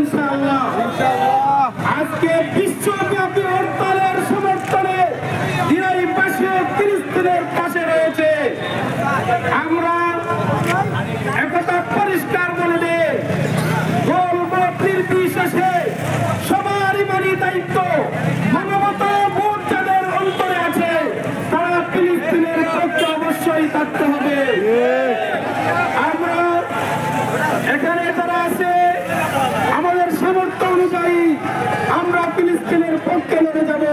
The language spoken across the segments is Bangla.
ইনশাআল্লাহ। আজকে বিশ্বব্যাপী হরতালের সমর্থনে ইসরায়েল পাশে ফিলিস্তিনের পাশে রয়েছে। আমরা একথা পরিষ্কার বলে দেই, দল মত নির্বিশেষে সবার ইমানি দায়িত্ব, মানবতা বোধ যাদের অন্তরে আছে তারা ফিলিস্তিনের পক্ষে অবশ্যই থাকতে হবে। আমরা এখানে যারা আছে আমাদের সামর্থ্য অনুযায়ী আমরা ফিলিস্তিনের পক্ষে লড়ে যাব।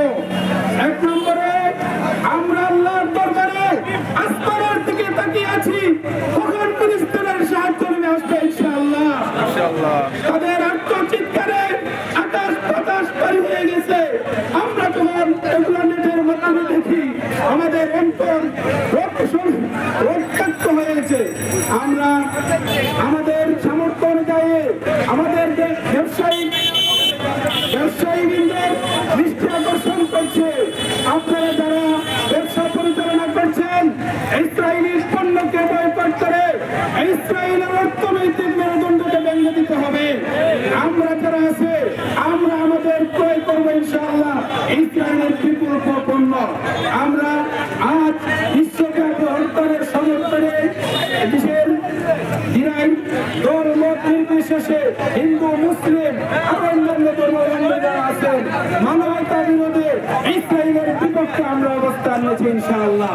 এক নম্বরে আমরা আল্লাহর দরবারে আসমানের দিকে তাকিয়ে আছি, কখন ফিলিস্তিনের সাহায্য নেমে আসবে ইনশাআল্লাহ। তাদের আত্মচিৎকারে আকাশ বাতাস পারি হয়ে গেছে। আমরা যখন এগুলো নেটের মাধ্যমে দেখি আমাদের অন্তর রক্তাক্ত হয়েছে। আমরা আমাদের সামর্থ্য অনুযায়ী আমাদের ব্যবসায়ীদের দৃষ্টি আকর্ষণ করছে, আপনারা যারা ব্যবসা পরিচালনা করছেন ইসরায়েলি পণ্যকে বয়কট করে ইসরায়েলের অর্থনৈতিক মেরুদণ্ডকে ভেঙে দিতে হবে। আমরা যারা আছে আমরা আমাদের ক্রয় করবো ইনশাআল্লাহ ইসরায়েলের বিকল্প পণ্য। আমরা আজ বিশ্বব্যাপী হরতালের সমর্থনে দেশের দল মত নির্বিশেষে হিন্দু মুসলিম আর অন্যান্য ধর্মাবলম্বী যারা আছেন মানবতা বিরোধে ইসরায়েলের বিপক্ষে আমরা অবস্থান নিয়েছি ইনশাআল্লাহ।